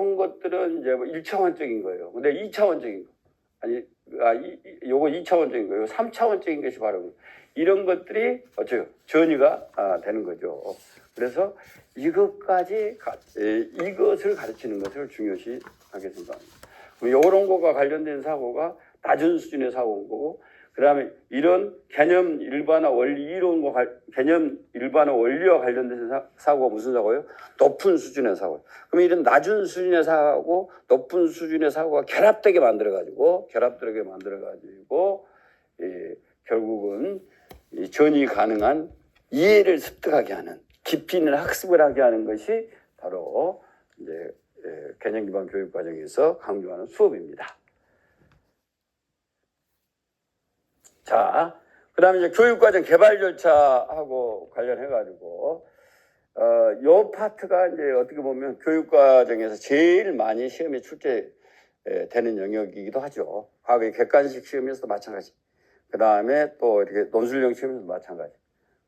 이런 것들은 이제 뭐 1차원적인 거예요. 근데 2차원적인 거. 요거 2차원적인 거예요. 3차원적인 것이 바로 이런 것들이 어쩌요? 전이가 되는 거죠. 그래서 이것을 가르치는 것을 중요시 하겠습니다. 이런 거가 관련된 사고가 낮은 수준의 사고인 거고, 그 다음에 이런 개념 일반화 원리 이론과 개념 일반화 원리와 관련된 사고가 무슨 사고예요? 높은 수준의 사고. 그럼 이런 낮은 수준의 사고, 높은 수준의 사고가 결합되게 만들어가지고 결국은 이 전이 가능한 이해를 습득하게 하는, 깊이 있는 학습을 하게 하는 것이 바로 이제 개념 기반 교육 과정에서 강조하는 수업입니다. 자, 그 다음에 이제 교육과정 개발 절차하고 관련해가지고, 요 파트가 이제 어떻게 보면 교육과정에서 제일 많이 시험에 출제되는 영역이기도 하죠. 과거에 객관식 시험에서도 마찬가지. 그 다음에 또 이렇게 논술형 시험에서도 마찬가지.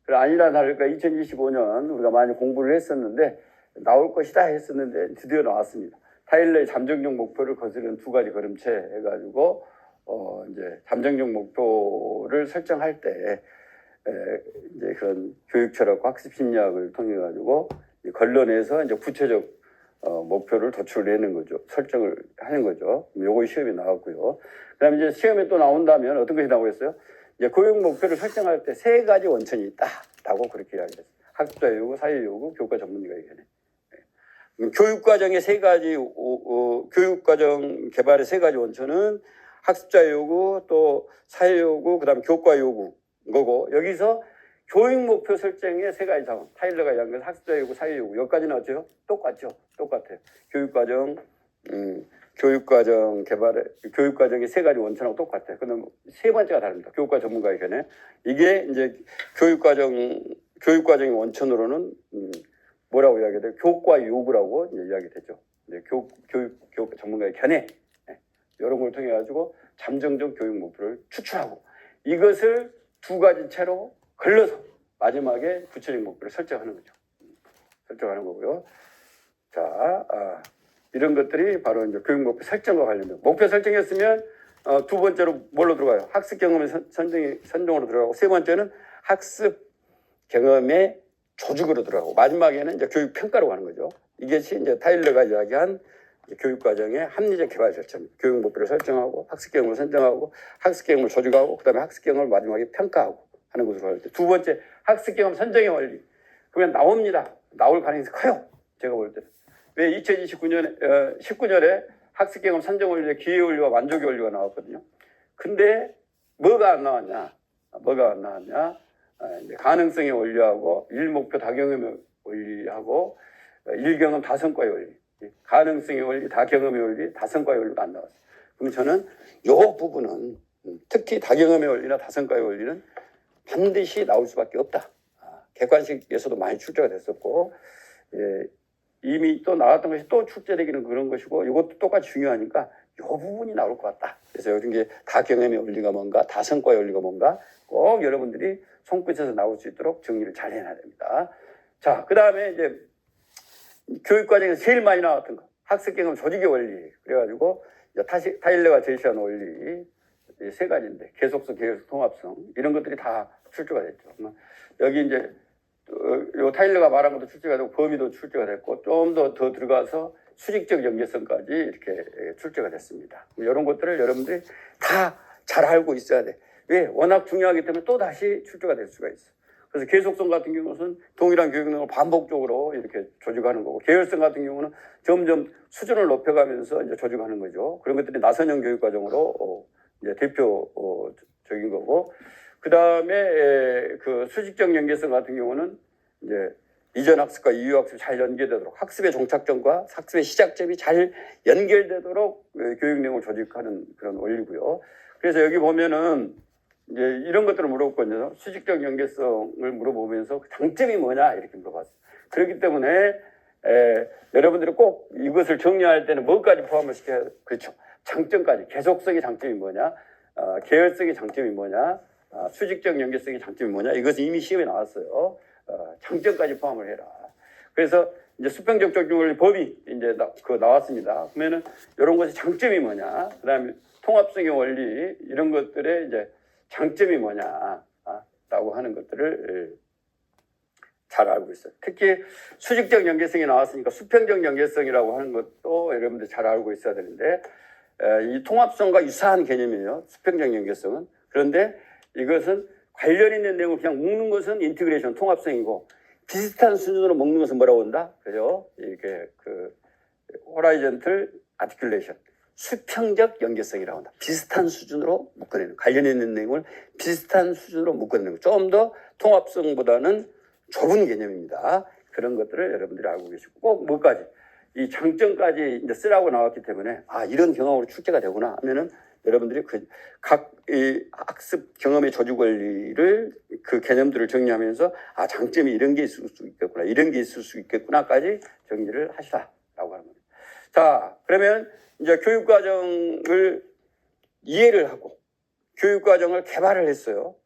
그래, 아니라 다를까 2025년 우리가 많이 공부를 했었는데, 나올 것이다 했었는데 드디어 나왔습니다. 타일러의 잠정적 목표를 거스르는 두 가지 걸음체 해가지고, 이제 잠정적 목표를 설정할 때 이제 그런 교육 철학과 학습 심리학을 통해 가지고 걸러내서 이제 구체적 목표를 도출내는 거죠. 설정을 하는 거죠. 요거 시험에 나왔고요. 그다음에 이제 시험에 또 나온다면 어떤 것이 나오겠어요? 이제 교육 목표를 설정할 때 세 가지 원천이 있다라고 그렇게 이야기했어요. 학습자 요구, 사회 요구, 교과 전문가 얘기하네. 교육과정의 세 가지 교육과정 개발의 세 가지 원천은 학습자 요구, 또 사회 요구, 그다음 교과 요구 거고, 여기서 교육 목표 설정의 세 가지 상황. 타일러가 이야기한 학습자 요구, 사회 요구 여기까지는 어때요? 똑같죠? 똑같아요. 교육과정 개발의 교육과정의 세 가지 원천하고 똑같아요. 그런데 세 번째가 다릅니다. 교육과 전문가의 견해. 이게 이제 교육과정의 원천으로는 뭐라고 이야기해요? 교과 요구라고 이야기되죠. 교육 전문가의 견해. 이런 걸 통해 가지고 잠정적 교육 목표를 추출하고 이것을 두 가지 채로 걸러서 마지막에 구체적 목표를 설정하는 거죠. 설정하는 거고요. 자, 이런 것들이 바로 이제 교육 목표 설정과 관련된 목표 설정했으면 두 번째로 뭘로 들어가요? 학습 경험의 선정으로 들어가고, 세 번째는 학습 경험의 조직으로 들어가고, 마지막에는 이제 교육 평가로 가는 거죠. 이것이 이제 타일러가 이야기한 교육과정의 합리적 개발 절차입니다. 교육 목표를 설정하고, 학습 경험을 선정하고, 학습 경험을 조직하고, 그다음에 학습 경험을 마지막에 평가하고 하는 것으로 할 때, 두 번째 학습 경험 선정의 원리. 그러면 나옵니다. 나올 가능성이 커요. 제가 볼 때는. 왜 2029년에 19년에 학습 경험 선정 원리의 기회 원리와 만족의 원리가 나왔거든요. 근데 뭐가 안 나왔냐? 이제 가능성의 원리하고 일목표 다경험의 원리하고 일경험 다성과의 원리. 가능성의 원리, 다경험의 원리, 다성과의 원리가 안 나왔어요. 그럼 저는 이 부분은 특히 다경험의 원리나 다성과의 원리는 반드시 나올 수밖에 없다. 객관식에서도 많이 출제가 됐었고, 이미 또 나왔던 것이 또 출제되기는 그런 것이고, 이것도 똑같이 중요하니까 이 부분이 나올 것 같다. 그래서 요즘 게 다경험의 원리가 뭔가, 다성과의 원리가 뭔가 꼭 여러분들이 손끝에서 나올 수 있도록 정리를 잘 해놔야 됩니다. 자, 그 다음에 이제 교육과정에서 제일 많이 나왔던 거, 학습 경험 조직의 원리. 그래가지고 타일러가 제시한 원리 세 가지인데, 계속성, 계획성, 통합성 이런 것들이 다 출제가 됐죠. 여기 이제 요 타일러가 말한 것도 출제가 되고 범위도 출제가 됐고, 좀 더 들어가서 수직적 연계성까지 이렇게 출제가 됐습니다. 이런 것들을 여러분들이 다 잘 알고 있어야 돼. 왜? 워낙 중요하기 때문에 또 다시 출제가 될 수가 있어. 그래서 계속성 같은 경우는 동일한 교육 내용을 반복적으로 이렇게 조직하는 거고, 계열성 같은 경우는 점점 수준을 높여가면서 이제 조직하는 거죠. 그런 것들이 나선형 교육 과정으로 이제 대표적인 거고, 그 다음에 그 수직적 연계성 같은 경우는 이제 이전 학습과 이후 학습이 잘 연계되도록, 학습의 종착점과 학습의 시작점이 잘 연결되도록 교육 내용을 조직하는 그런 원리고요. 그래서 여기 보면은 이제 이런 것들을 물어봤거든요. 수직적 연계성을 물어보면서 장점이 뭐냐 이렇게 물어봤어요. 그렇기 때문에 여러분들이 꼭 이것을 정리할 때는 뭐까지 포함을 시켜야 돼요? 그렇죠. 장점까지. 계속성의 장점이 뭐냐, 계열성의 장점이 뭐냐, 수직적 연계성의 장점이 뭐냐, 이것은 이미 시험에 나왔어요. 장점까지 포함을 해라. 그래서 이제 수평적 적용원리 법이 이제 나왔습니다. 그러면은 이런 것의 장점이 뭐냐, 그다음에 통합성의 원리 이런 것들의 이제 장점이 뭐냐라고 하는 것들을 잘 알고 있어요. 특히 수직적 연계성이 나왔으니까 수평적 연계성이라고 하는 것도 여러분들 잘 알고 있어야 되는데, 이 통합성과 유사한 개념이에요. 수평적 연계성은. 그런데 이것은 관련 있는 내용을 그냥 묶는 것은 인티그레이션 통합성이고, 비슷한 수준으로 묶는 것은 뭐라고 한다? 그죠? 이렇게 호라이전털 아티큘레이션, 수평적 연계성이라고 한다. 비슷한 수준으로 묶어내는, 관련 있는 내용을 비슷한 수준으로 묶어내는, 좀 더 통합성보다는 좁은 개념입니다. 그런 것들을 여러분들이 알고 계시고, 꼭 뭐까지 이 장점까지 이제 쓰라고 나왔기 때문에 이런 경험으로 출제가 되구나 하면은 여러분들이 각 학습 경험의 저주 권리를 그 개념들을 정리하면서 장점이 이런 게 있을 수 있겠구나, 이런 게 있을 수 있겠구나까지 정리를 하시라라고 하는 겁니다. 자, 그러면 이제 교육과정을 이해를 하고 교육과정을 개발을 했어요.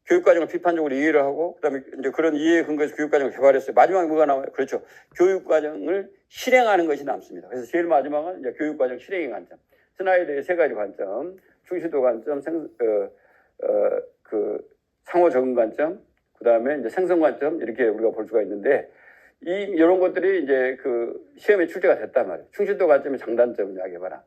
교육과정을 비판적으로 이해를 하고, 그다음에 이제 그런 이해에 근거해서 교육과정을 개발했어요. 마지막에 뭐가 나와요? 그렇죠. 교육과정을 실행하는 것이 남습니다. 그래서 제일 마지막은 이제 교육과정 실행의 관점. 스나이더의 세 가지 관점, 충실도 관점, 상호 적응 관점, 그다음에 이제 생성 관점, 이렇게 우리가 볼 수가 있는데, 이런 것들이 이제 시험에 출제가 됐단 말이에요. 충실도 관점의 장단점을 이야기해봐라.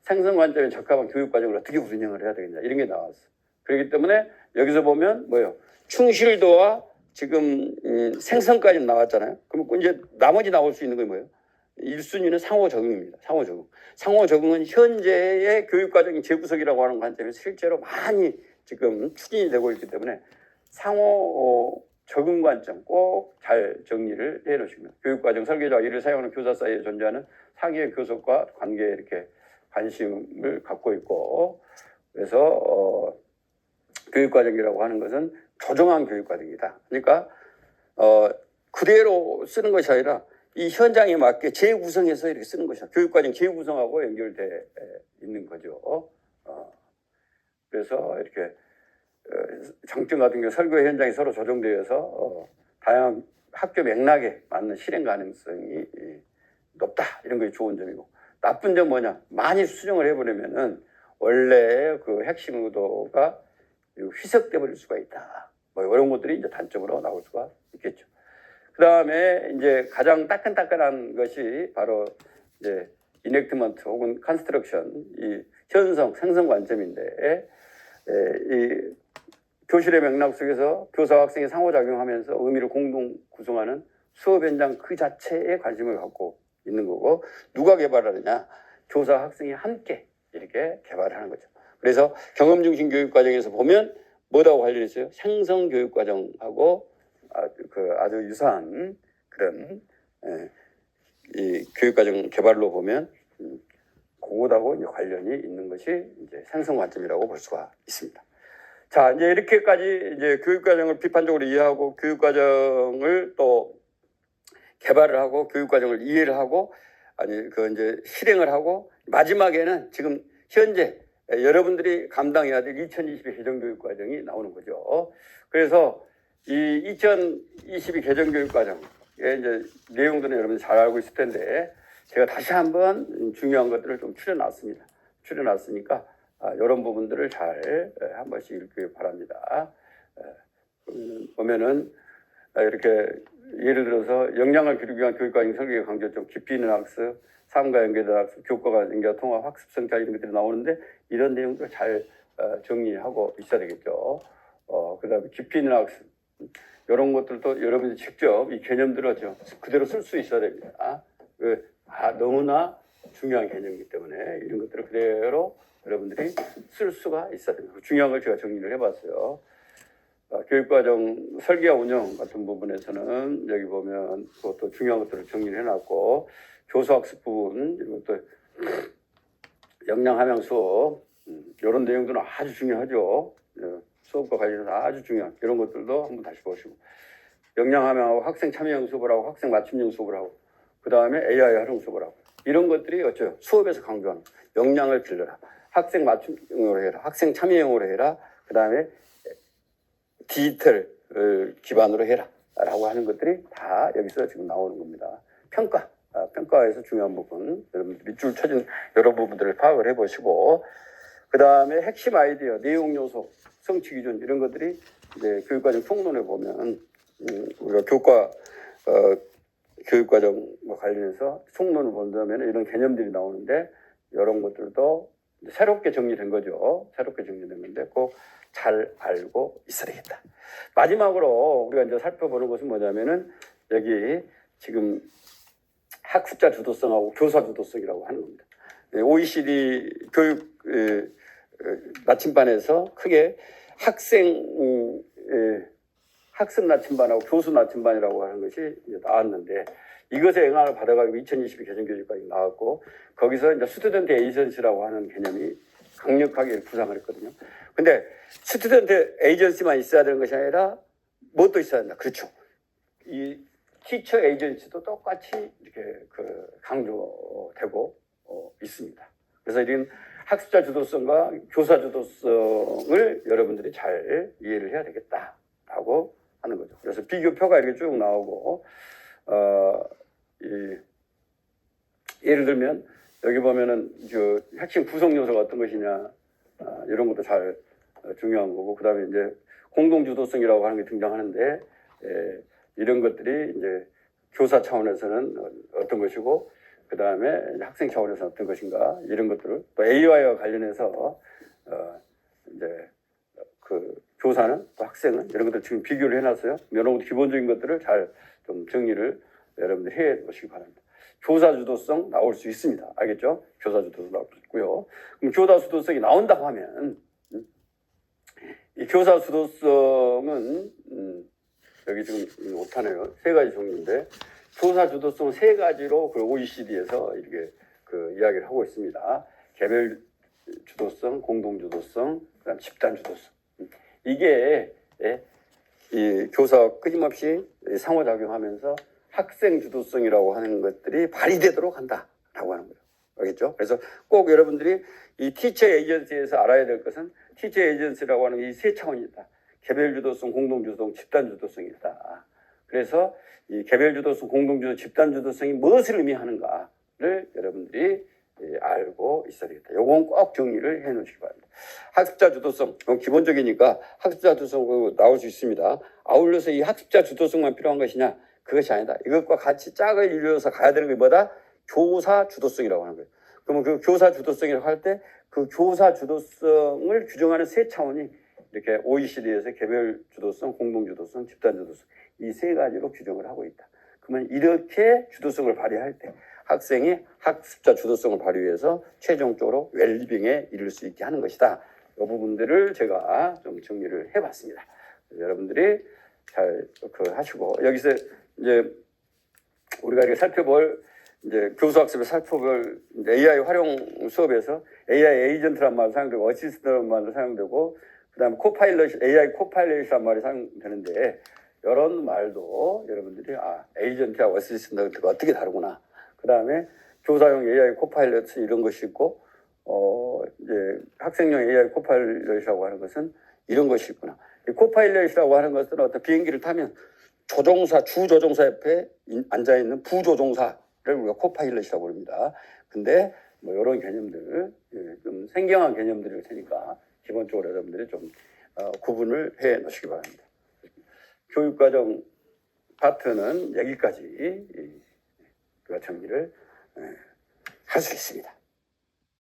생성 관점에 적합한 교육과정을 어떻게 운영을 해야 되겠냐, 이런 게 나왔어. 그렇기 때문에 여기서 보면 뭐예요? 충실도와 지금 생성까지 나왔잖아요. 그럼 이제 나머지 나올 수 있는 게 뭐예요? 1순위는 상호 적응입니다. 상호 적응. 상호 적응은 현재의 교육과정의 재구성이라고 하는 관점에서 실제로 많이 지금 추진이 되고 있기 때문에 상호 적응 관점 꼭 잘 정리를 해 놓으시면, 교육과정 설계자와 이를 사용하는 교사 사이에 존재하는 상위의 교섭과 관계에 이렇게 관심을 갖고 있고, 그래서 교육과정이라고 하는 것은 조정한 교육과정이다. 그러니까 그대로 쓰는 것이 아니라 이 현장에 맞게 재구성해서 이렇게 쓰는 것이다. 교육과정 재구성하고 연결돼 있는 거죠. 그래서 이렇게 장점 같은 경우 설교 현장이 서로 조정되어서 다양한 학교 맥락에 맞는 실행 가능성이 높다. 이런 것이 좋은 점이고, 나쁜 점 뭐냐? 많이 수정을 해버리면은 원래 핵심 의도가 희석돼 버릴 수가 있다. 뭐 이런 것들이 이제 단점으로 나올 수가 있겠죠. 그 다음에 이제 가장 따끈따끈한 것이 바로 이제 이넥트먼트 혹은 컨스트럭션, 이 현성, 생성 관점인데, 이 교실의 맥락 속에서 교사와 학생이 상호작용하면서 의미를 공동 구성하는 수업 현장 그 자체에 관심을 갖고 있는 거고, 누가 개발하느냐? 교사와 학생이 함께 이렇게 개발하는 거죠. 그래서 경험 중심 교육 과정에서 보면 뭐라고 관련있어요? 생성 교육 과정하고 아주 유사한 그런 이 교육 과정 개발로 보면 그것하고 이제 관련이 있는 것이 이제 생성 관점이라고 볼 수가 있습니다. 자, 이제 이렇게까지 이제 교육 과정을 비판적으로 이해하고 교육 과정을 또 개발을 하고 교육 과정을 이해를 하고 이제 실행을 하고, 마지막에는 지금 현재 여러분들이 감당해야 될 2022 개정교육과정이 나오는 거죠. 그래서 이 2022 개정교육과정의 이제 내용들은 여러분들 잘 알고 있을 텐데, 제가 다시 한번 중요한 것들을 좀 추려놨습니다. 추려놨으니까 이런 부분들을 잘 한 번씩 읽기 바랍니다. 보면은 이렇게 예를 들어서 역량을 기르기 위한 교육과정 설계 강조점, 깊이 있는 학습, 삶과 연계된 학습, 교과가 연계 통합, 학습 성찰 이런 것들이 나오는데, 이런 내용도 잘 정리하고 있어야 되겠죠. 그다음에 깊이 있는 학습, 이런 것들도 여러분이 직접 이 개념들을 그대로 쓸 수 있어야 됩니다. 너무나 중요한 개념이기 때문에 이런 것들을 그대로 여러분들이 쓸 수가 있어야 됩니다. 중요한 걸 제가 정리를 해봤어요. 교육과정 설계와 운영 같은 부분에서는 여기 보면 또 중요한 것들을 정리를 해놨고, 교수학습 부분, 이런 것도 역량 함양 수업, 이런 내용들은 아주 중요하죠. 수업과 관련해서 아주 중요한 이런 것들도 한번 다시 보시고, 역량 함양하고 학생 참여형 수업을 하고 학생 맞춤형 수업을 하고, 그 다음에 AI 활용 수업을 하고, 이런 것들이 어쩌요? 수업에서 강조하는 역량을 길러라, 학생 맞춤형으로 해라, 학생 참여형으로 해라, 그 다음에 디지털 기반으로 해라, 라고 하는 것들이 다 여기서 지금 나오는 겁니다. 평가, 평가에서 중요한 부분, 여러분들 밑줄 쳐진 여러 부분들을 파악을 해보시고, 그 다음에 핵심 아이디어, 내용 요소, 성취 기준 이런 것들이 이제 교육과정 총론에 보면 우리가 교육과정과 관련해서 총론을 본다면 이런 개념들이 나오는데 이런 것들도 새롭게 정리된 거죠. 새롭게 정리된 건데 꼭 잘 알고 있어야 되겠다. 마지막으로 우리가 이제 살펴보는 것은 뭐냐면은 여기 지금 학습자 주도성하고 교사 주도성이라고 하는 겁니다. OECD 교육 나침반에서 크게 학습 나침반하고 교수 나침반이라고 하는 것이 이제 나왔는데 이것에 영향을 받아가지고 2022 개정교육까지 나왔고 거기서 이제 스튜던트 에이전시라고 하는 개념이 강력하게 부상을 했거든요. 근데 스튜던트 에이전시만 있어야 되는 것이 아니라 무엇도 있어야 된다. 그렇죠. 이 티처 에이전시도 똑같이 이렇게 강조되고 있습니다. 그래서 이런 학습자 주도성과 교사 주도성을 여러분들이 잘 이해를 해야 되겠다라고 하는 거죠. 그래서 비교표가 이렇게 쭉 나오고 예를 들면 여기 보면은 핵심 구성 요소가 어떤 것이냐 이런 것도 잘 중요한 거고 그다음에 이제 공동 주도성이라고 하는 게 등장하는데 이런 것들이 이제 교사 차원에서는 어떤 것이고 그다음에 학생 차원에서 어떤 것인가 이런 것들을 또 AI와 관련해서 이제 그 교사는 또 학생은 이런 것들 지금 비교를 해놨어요. 이런 것도 기본적인 것들을 잘 좀 정리를 여러분들 해 보시기 바랍니다. 교사 주도성 나올 수 있습니다. 알겠죠? 교사 주도성 나올 수 있고요. 그럼 교사 주도성이 나온다고 하면 이 교사 주도성은 여기 지금 못하네요. 세 가지 종류인데 교사 주도성 세 가지로 그 OECD에서 이렇게 그 이야기를 하고 있습니다. 개별 주도성, 공동 주도성, 그다음 집단 주도성. 이게 이 교사와 끊임없이 상호작용하면서 학생 주도성이라고 하는 것들이 발휘되도록 한다라고 하는 거죠. 알겠죠? 그래서 꼭 여러분들이 이 티처 에이전시에서 알아야 될 것은 티처 에이전시라고 하는 이 세 차원이 있다. 개별 주도성, 공동 주도성, 집단 주도성이 있다. 그래서 이 개별 주도성, 공동 주도성, 집단 주도성이 무엇을 의미하는가를 여러분들이 알고 있어야 되겠다. 요건 꼭 정리를 해 놓으시기 바랍니다. 학습자 주도성, 기본적이니까 학습자 주도성 나올 수 있습니다. 아울러서 이 학습자 주도성만 필요한 것이냐? 그것이 아니다. 이것과 같이 짝을 이루어서 가야 되는 게 뭐다? 교사 주도성이라고 하는 거예요. 그러면 그 교사 주도성이라고 할 때 그 교사 주도성을 규정하는 세 차원이 이렇게 OECD에서 개별 주도성, 공동 주도성, 집단 주도성 이 세 가지로 규정을 하고 있다. 그러면 이렇게 주도성을 발휘할 때 학생이 학습자 주도성을 발휘해서 최종적으로 웰빙에 이를 수 있게 하는 것이다. 이 부분들을 제가 좀 정리를 해봤습니다. 여러분들이 잘 하시고 여기서 이제 우리가 이렇게 살펴볼 이제 교수학습에 살펴볼 AI 활용 수업에서 AI 에이전트란 말이 사용되고 어시스트라는 말도 사용되고 그다음에 코파일럿 AI 코파일럿이란 말이 사용되는데 이런 말도 여러분들이 에이전트하고 어시스트가 어떻게 다르구나. 그다음에 교사용 AI 코파일럿 이런 것이 있고 이제 학생용 AI 코파일럿이라고 하는 것은 이런 것이 있구나. 이 코파일럿이라고 하는 것은 어떤 비행기를 타면 주조종사 옆에 앉아 있는 부조종사를 우리가 코파일럿이라고 부릅니다. 근데 뭐 이런 개념들 좀 생경한 개념들일 테니까 기본적으로 여러분들이 좀 구분을 해 놓으시기 바랍니다. 교육과정 파트는 여기까지 우리가 정리를 할 수 있습니다.